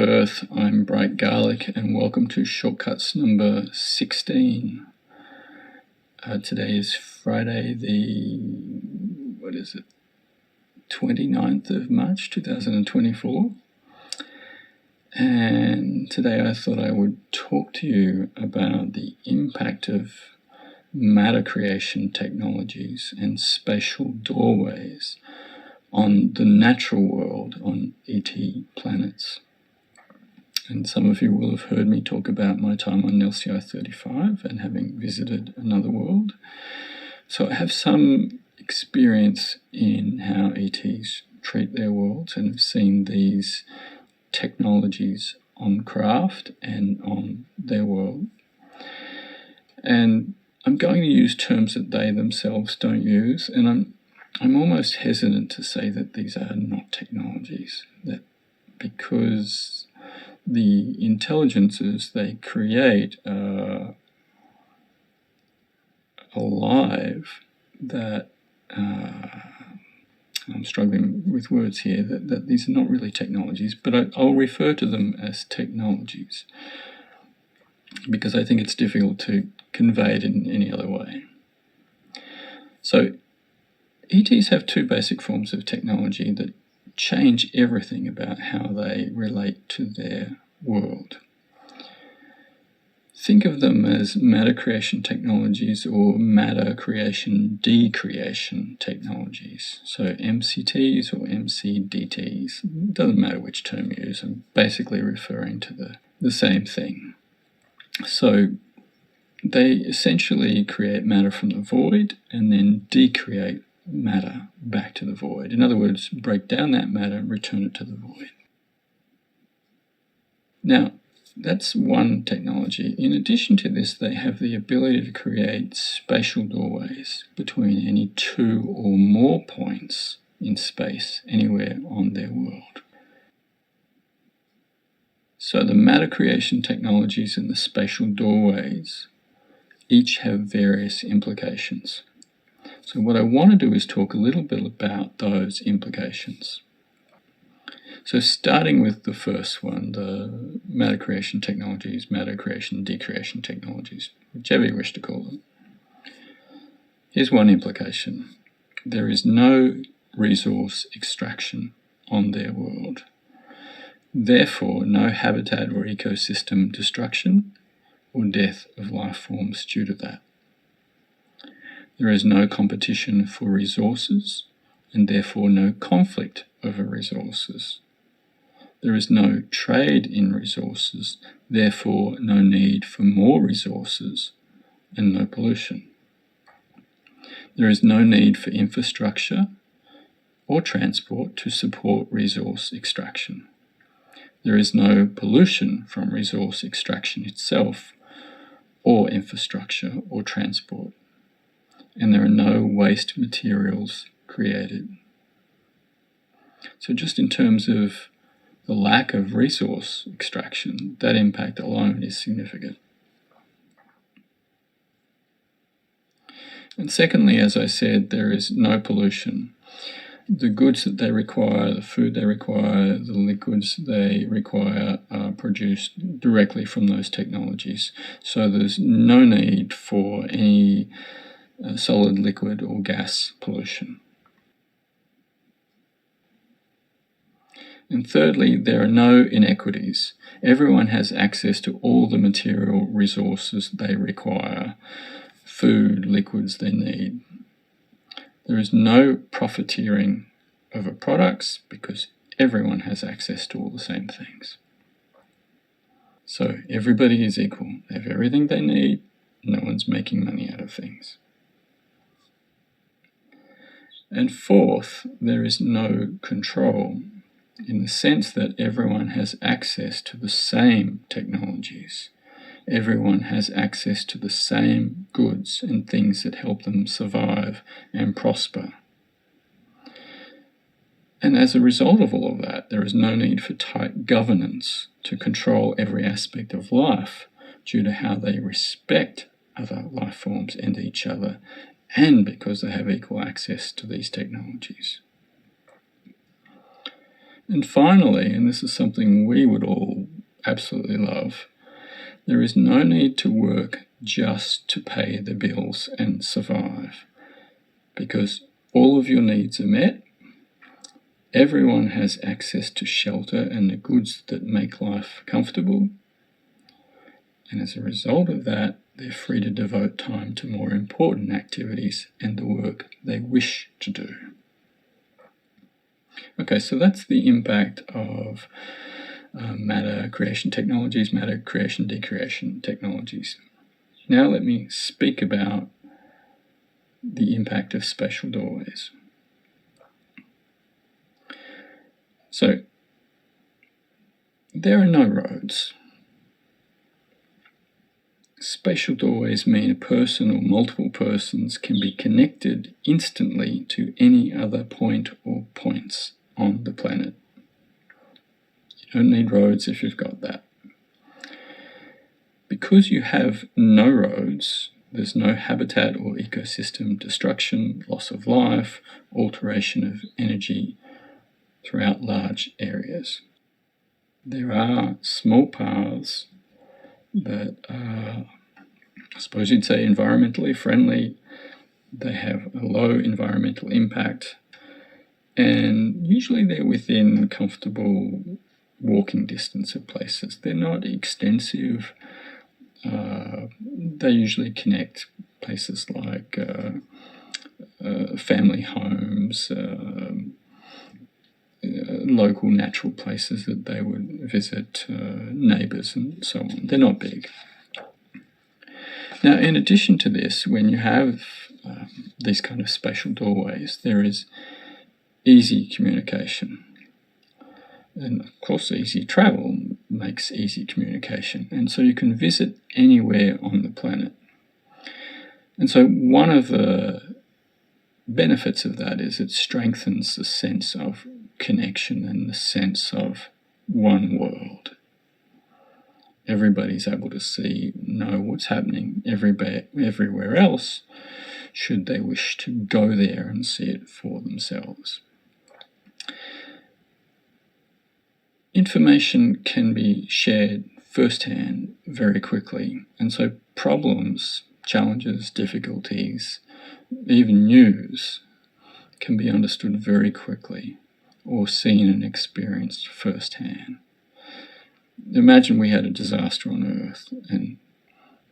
Earth, I'm Bright Garlic, and welcome to Shortcuts number 16. Today is Friday the, 29th of March 2024. And today I thought I would talk to you about the impact of matter creation technologies and spatial doorways on the natural world on ET planets. And some of you will have heard me talk about my time on LCI 35 and having visited another world. So I have some experience in how ETs treat their worlds and have seen these technologies on craft and on their world. And I'm going to use terms that they themselves don't use, and I'm almost hesitant to say that these are not technologies, that because the intelligences they create are alive, that I'm struggling with words here, that these are not really technologies, but I'll refer to them as technologies because I think it's difficult to convey it in any other way. So ETs have two basic forms of technology that change everything about how they relate to their world. Think of them as matter creation technologies or matter creation decreation technologies. So MCTs or MCDTs, it doesn't matter which term you use, I'm basically referring to the same thing. So they essentially create matter from the void and then decreate matter back to the void. In other words, break down that matter and return it to the void. Now, that's one technology. In addition to this, they have the ability to create spatial doorways between any two or more points in space anywhere on their world. So the matter creation technologies and the spatial doorways each have various implications. So what I want to do is talk a little bit about those implications. So starting with the first one, the matter creation technologies, matter creation, decreation technologies, whichever you wish to call them. Here's one implication. There is no resource extraction on their world. Therefore, no habitat or ecosystem destruction or death of life forms due to that. There is no competition for resources and therefore no conflict over resources. There is no trade in resources, therefore no need for more resources and no pollution. There is no need for infrastructure or transport to support resource extraction. There is no pollution from resource extraction itself or infrastructure or transport. And there are no waste materials created. So just in terms of the lack of resource extraction, that impact alone is significant. And secondly, as I said, there is no pollution. The goods that they require, the food they require, the liquids they require are produced directly from those technologies. So there's no need for any solid, liquid, or gas pollution. And thirdly, there are no inequities. Everyone has access to all the material resources they require, food, liquids they need. There is no profiteering over products because everyone has access to all the same things. So everybody is equal. They have everything they need. No one's making money out of things. And fourth, there is no control in the sense that everyone has access to the same technologies. Everyone has access to the same goods and things that help them survive and prosper. And as a result of all of that, there is no need for tight governance to control every aspect of life due to how they respect other life forms and each other, and because they have equal access to these technologies. And finally, and this is something we would all absolutely love, there is no need to work just to pay the bills and survive, because all of your needs are met. Everyone has access to shelter and the goods that make life comfortable. And as a result of that, they're free to devote time to more important activities and the work they wish to do. Okay, so that's the impact of matter creation technologies, matter creation decreation technologies. Now let me speak about the impact of spatial doorways. So, there are no roads. Spatial doorways mean a person or multiple persons can be connected instantly to any other point or points on the planet. You don't need roads if you've got that. Because you have no roads, there's no habitat or ecosystem destruction, loss of life, alteration of energy throughout large areas. There are small paths that are, I suppose you'd say, environmentally friendly. They have a low environmental impact, and usually they're within comfortable walking distance of places. They're not extensive. They usually connect places like family homes, local natural places that they would visit, neighbours and so on. They're not big. Now, in addition to this, when you have these kind of spatial doorways, there is easy communication. And of course, easy travel makes easy communication. And so you can visit anywhere on the planet. And so one of the benefits of that is it strengthens the sense of connection and the sense of one world. Everybody's able to know what's happening everywhere else, should they wish to go there and see it for themselves. Information can be shared firsthand very quickly, and so problems, challenges, difficulties, even news can be understood very quickly or seen and experienced firsthand. Imagine we had a disaster on Earth and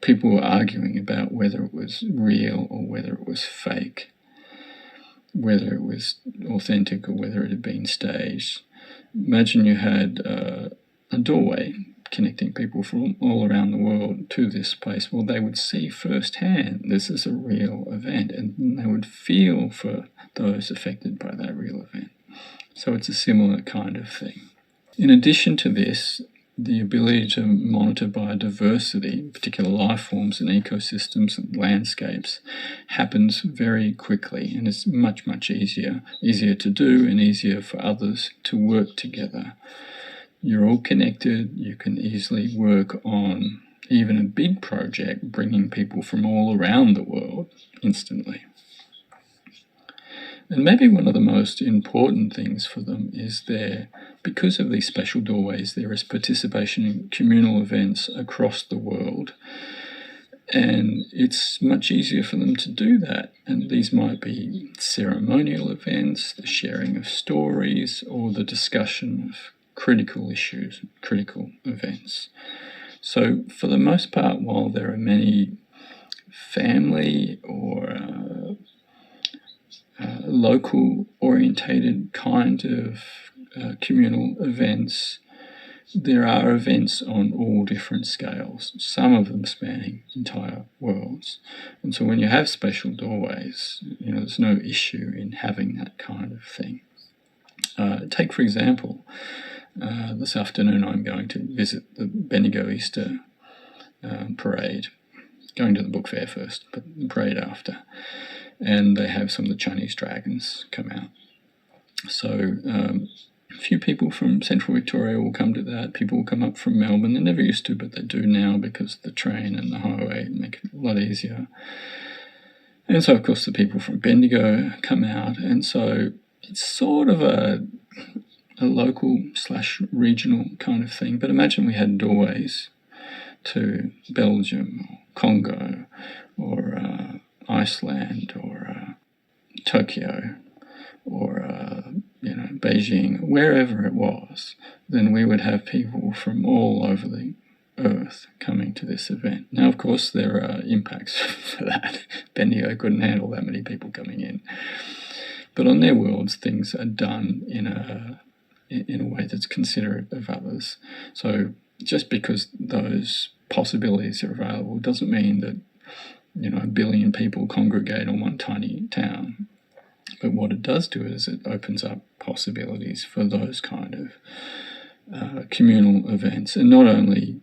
people were arguing about whether it was real or whether it was fake, whether it was authentic or whether it had been staged. Imagine you had a doorway connecting people from all around the world to this place. Well, they would see firsthand this is a real event, and they would feel for those affected by that real event. So it's a similar kind of thing. In addition to this, the ability to monitor biodiversity, particular life forms and ecosystems and landscapes, happens very quickly, and it's much, much easier to do and easier for others to work together. You're all connected. You can easily work on even a big project, bringing people from all around the world instantly. And maybe one of the most important things for them is because of these spatial doorways, there is participation in communal events across the world. And it's much easier for them to do that. And these might be ceremonial events, the sharing of stories, or the discussion of critical issues, critical events. So for the most part, while there are many family or local orientated kind of communal events, there are events on all different scales, some of them spanning entire worlds. And so when you have spatial doorways, there's no issue in having that kind of thing. Take, for example, this afternoon I'm going to visit the Bendigo Easter parade, going to the book fair first, but the parade after. And they have some of the Chinese dragons come out. So a few people from central Victoria will come to that. People will come up from Melbourne. They never used to, but they do now because the train and the highway make it a lot easier. And so, of course, the people from Bendigo come out. And so it's sort of a local/regional kind of thing. But imagine we had doorways to Belgium, or Congo, or Iceland, or Tokyo, or Beijing, wherever it was. Then we would have people from all over the Earth coming to this event. Now, of course, there are impacts for that. Bendigo couldn't handle that many people coming in. But on their worlds, things are done in a way that's considerate of others. So just because those possibilities are available doesn't mean that a billion people congregate on one tiny town. But what it does do is it opens up possibilities for those kind of communal events. And not only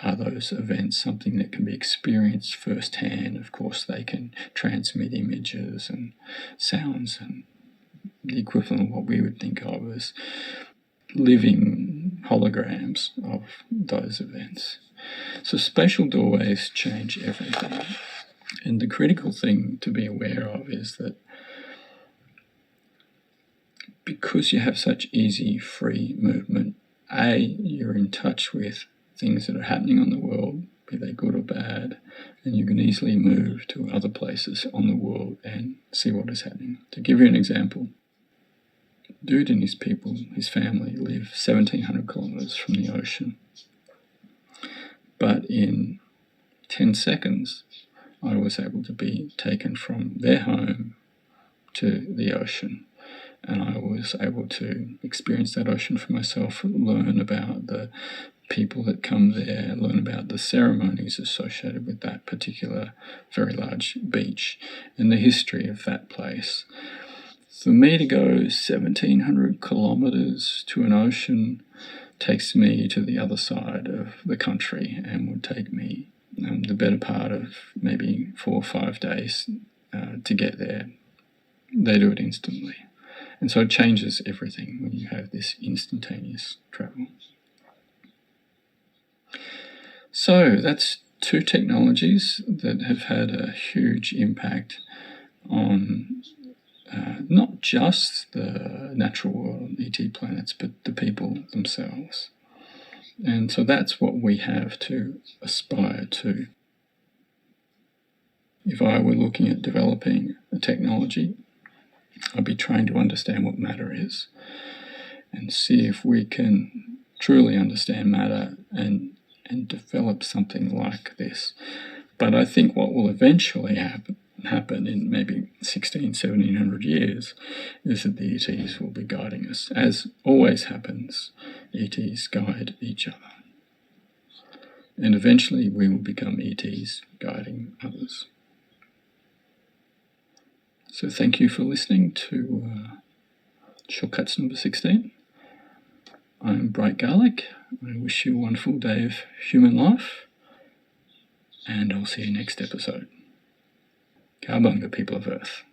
are those events something that can be experienced firsthand, of course they can transmit images and sounds and the equivalent of what we would think of as living holograms of those events. So spatial doorways change everything. And the critical thing to be aware of is that because you have such easy, free movement, you're in touch with things that are happening on the world, be they good or bad, and you can easily move to other places on the world and see what is happening. To give you an example, Dude and his people, his family, live 1,700 kilometres from the ocean. But in 10 seconds, I was able to be taken from their home to the ocean. And I was able to experience that ocean for myself, learn about the people that come there, learn about the ceremonies associated with that particular very large beach and the history of that place. For me to go 1,700 kilometres to an ocean takes me to the other side of the country and would take me the better part of maybe 4 or 5 days to get there. They do it instantly. And so it changes everything when you have this instantaneous travel. So that's two technologies that have had a huge impact on not just the natural world, ET planets, but the people themselves. And so that's what we have to aspire to. If I were looking at developing a technology, I'd be trying to understand what matter is and see if we can truly understand matter and develop something like this. But I think what will eventually happen in maybe 1,700 years is that the ETs will be guiding us. As always happens, ETs guide each other. And eventually we will become ETs guiding others. So thank you for listening to Shortcuts number 16. I'm Bright Garlic. I wish you a wonderful day of human life, and I'll see you next episode. Cowabunga, people of Earth.